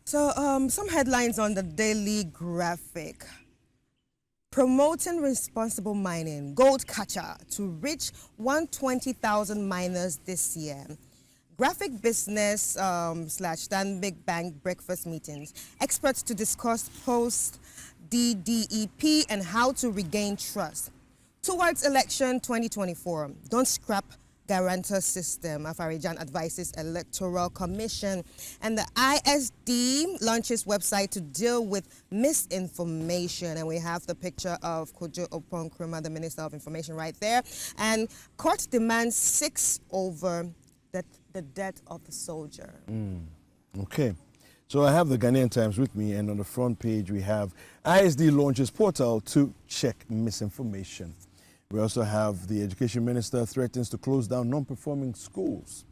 So, some headlines on the Daily Graphic. Promoting responsible mining, gold catcher to reach 120,000 miners this year. Graphic business slash Stanbic Bank breakfast meetings. Experts to discuss post DDEP and how to regain trust. Towards election 2024, don't scrap guarantor system. Afarijan advises Electoral Commission. And the ISD launches website to deal with misinformation. And we have the picture of Kojo Oppong Nkrumah, the Minister of Information, right there. And court demands 6 over the death of the soldier. Okay. So I have the Ghanaian Times with me, and on the front page we have ISD launches portal to check misinformation. We also have the Education Minister threatens to close down non-performing schools.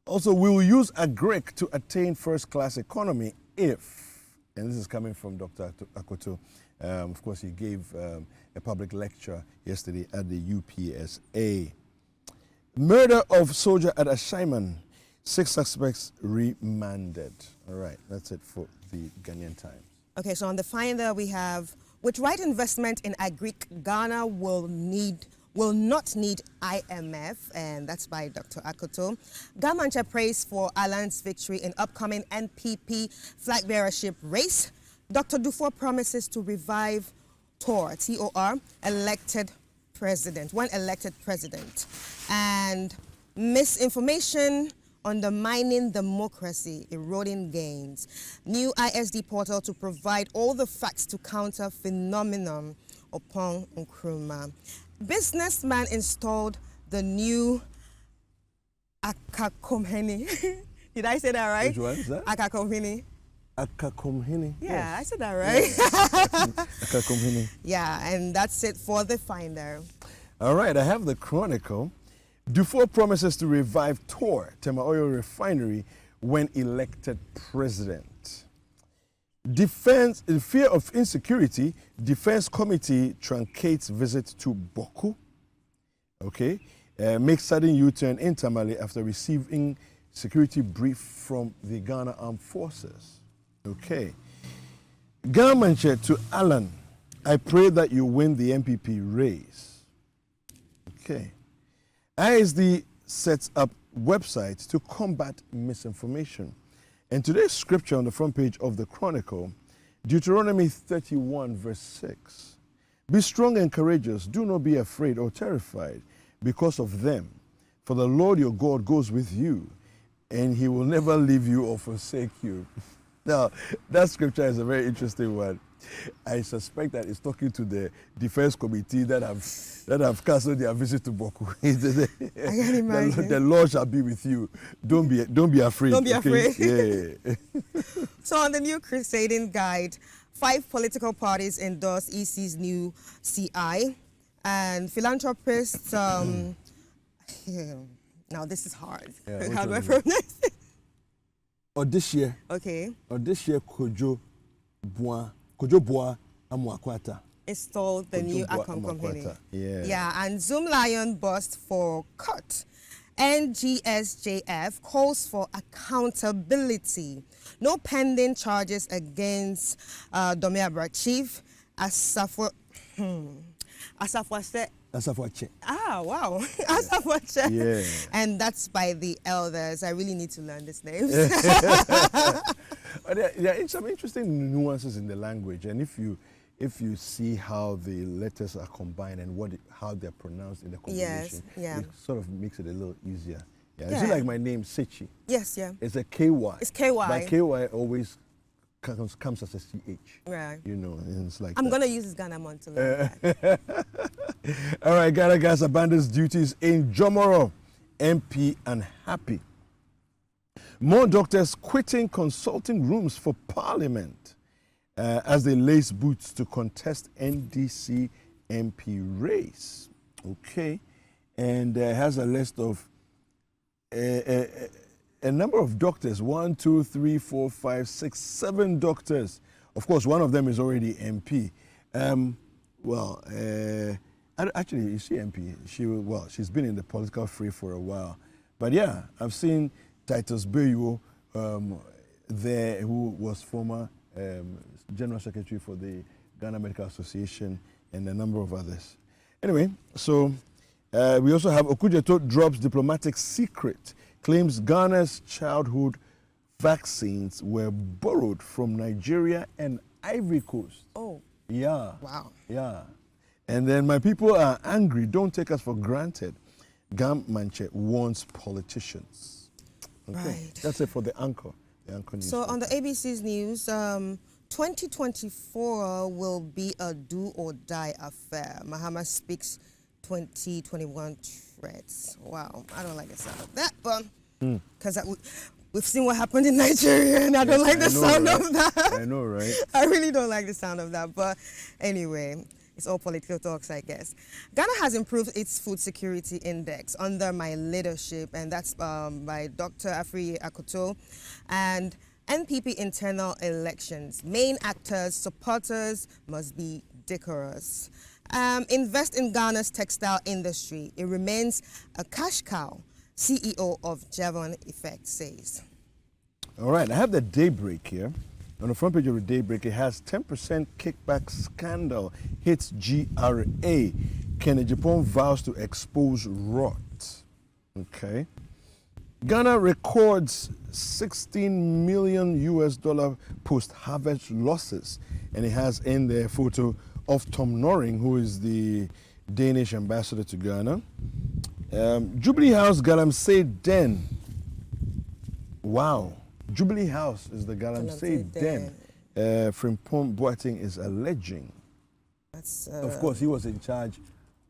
Also, we will use agric to attain first-class economy if, and this is coming from Dr. Akoto, of course he gave a public lecture yesterday at the UPSA. Murder of soldier at Ashaiman, 6 suspects remanded. All right, that's it for the Ghanaian Times. Okay, so on the Finder we have, with right investment in agric, Ghana will not need IMF, and that's by Dr. Akoto. Gamancha prays for Alan's victory in upcoming NPP flag bearership race. Dr. Dufour promises to revive TOR, T-O-R, elected president, when elected president. And misinformation undermining democracy, eroding gains. New ISD portal to provide all the facts to counter phenomenon Oppong Nkrumah. Businessman installed the new Akakomhene. Did I say that right? Which one is that? Akakomhene. Akakomhene. Yeah, yes. I said that right. Akakomhene. Yeah, and that's it for the Finder. All right, I have the Chronicle. Dufour promises to revive TOR, Tema Oil Refinery, when elected president. Defense, in fear of insecurity, Defense Committee truncates visit to Boku. Okay. Makes sudden U-turn in Tamale after receiving security brief from the Ghana Armed Forces. Okay. Gamanche to Alan, I pray that you win the MPP race. Okay. ISD sets up websites to combat misinformation. And today's scripture on the front page of the Chronicle, Deuteronomy 31 verse 6. Be strong and courageous, do not be afraid or terrified because of them. For the Lord your God goes with you, and he will never leave you or forsake you. Now, that scripture is a very interesting one. I suspect that it's talking to the Defense Committee that have cancelled their visit to Boku. I can imagine. The Lord shall be with you. Don't be afraid. Don't be afraid. Yeah. So on the new Crusading Guide, 5 political parties endorse EC's new CI, and philanthropists. Now this is hard. Yeah, How do I pronounce it? Or this year. Okay. Or this year, Kojo Boa Amuakwata. Installed the new Acom company. Yeah. Yeah, and Zoom Lion bust for cut. NGSJF calls for accountability. No pending charges against Domiabra Chief Asafwa. Asafwache. Ah, wow. Asafwache. Yeah. And that's by the elders. I really need to learn these names. There are some interesting nuances in the language, and if you see how the letters are combined and how they're pronounced in the combination, yes, it sort of makes it a little easier. Yeah. Yeah. It's like my name, Citi. Yes, yeah. It's a KY. It's KY. But KY always comes as a CH. Right. You know, and it's like I'm going to use this Ghana month to learn that. All right, Ghana Gas abandons duties in Jomoro. MP unhappy. More doctors quitting consulting rooms for Parliament as they lace boots to contest NDC MP race. Okay. And has a list of a number of doctors, 1, 2, 3, 4, 5, 6, 7 doctors. Of course, one of them is already MP. Actually, is she MP? She's been in the political fray for a while. But yeah, I've seen Titus Bayo, there who was former General Secretary for the Ghana Medical Association and a number of others. Anyway, so we also have Okujeto drops diplomatic secret, claims Ghana's childhood vaccines were borrowed from Nigeria and Ivory Coast. Oh. Yeah. Wow. Yeah. And then my people are angry. Don't take us for granted. Gam Manche warns politicians. Okay. Right. That's it for the anchor. The anchor news. So on the ABC's news, 2024 will be a do or die affair. Mahama speaks 2021 threats. Wow, I don't like the sound of that, but because we've seen what happened in Nigeria, and I don't like the sound of that. I know, right? I really don't like the sound of that, but anyway, it's all political talks, I guess. Ghana has improved its food security index under my leadership, and that's by Dr. Afri Akoto. And NPP internal elections, main actors, supporters must be decorous. Invest in Ghana's textile industry. It remains a cash cow, CEO of Javon Effect says. All right, I have the Daybreak here. On the front page of the Daybreak, it has 10% kickback scandal hits GRA. Kenneth Japan vows to expose rot. Okay. Ghana records 16 million US dollar post-harvest losses. And it has in there a photo of Tom Noring, who is the Danish ambassador to Ghana. Jubilee House Galamsey Den. Wow. Jubilee House is the Galamsey Den. Frimpong Boateng is alleging. That's, of course, he was in charge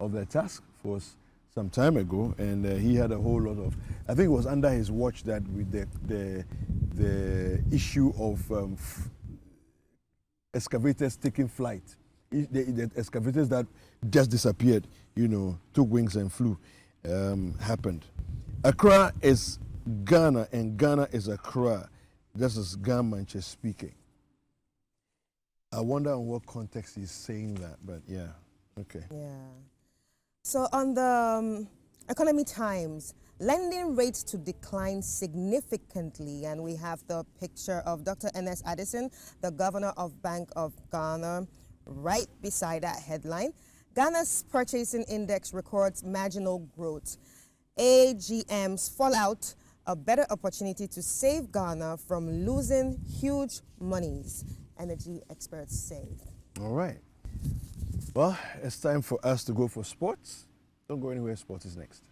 of the task force some time ago, and he had a whole lot of. I think it was under his watch that with the issue of excavators taking flight, the excavators that just disappeared, you know, took wings and flew, happened. Accra is Ghana, and Ghana is Accra. This is Manche speaking. I wonder in what context he's saying that, but yeah, okay. Yeah. So on the Economy Times, lending rates to decline significantly, and we have the picture of Dr. Ernest Addison, the governor of Bank of Ghana, right beside that headline. Ghana's purchasing index records marginal growth. AGM's fallout, a better opportunity to save Ghana from losing huge monies, energy experts say. All right. Well, it's time for us to go for sports. Don't go anywhere, sports is next.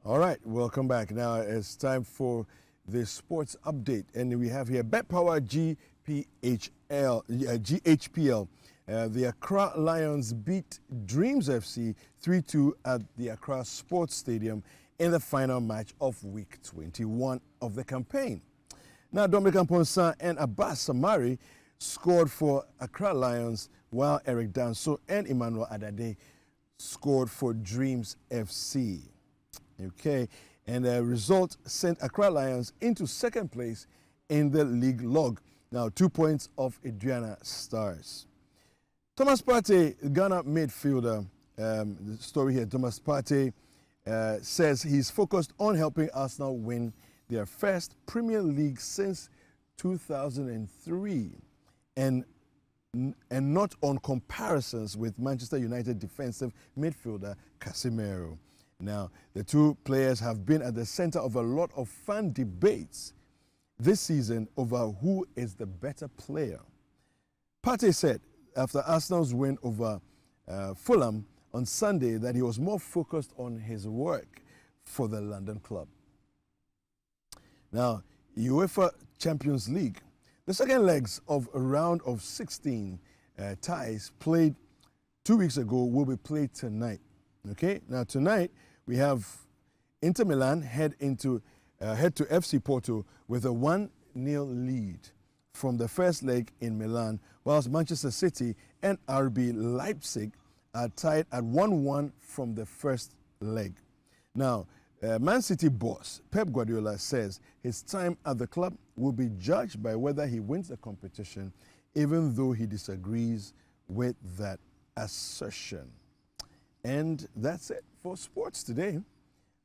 All right, welcome back. Now it's time for the sports update, and we have here Bet Power GHPL. The Accra Lions beat Dreams FC 3-2 at the Accra Sports Stadium in the final match of week 21 of the campaign. Now, Dominican Ponsa and Abbas Samari scored for Accra Lions, while Eric Danso and Emmanuel Adade scored for Dreams FC. Okay, and the result sent Accra Lions into second place in the league log. Now, 2 points off Adriana Stars. Thomas Partey, Ghana midfielder, the story here, Thomas Partey says he's focused on helping Arsenal win their first Premier League since 2003 and not on comparisons with Manchester United defensive midfielder Casemiro. Now, the two players have been at the center of a lot of fan debates this season over who is the better player. Partey said after Arsenal's win over Fulham on Sunday that he was more focused on his work for the London club. Now, UEFA Champions League, the second legs of a round of 16 ties played 2 weeks ago will be played tonight. Okay, now tonight we have Inter Milan head to FC Porto with a 1-0 lead from the first leg in Milan, whilst Manchester City and RB Leipzig are tied at 1-1 from the first leg. Now, Man City boss Pep Guardiola says his time at the club will be judged by whether he wins the competition, even though he disagrees with that assertion. And that's it for sports today.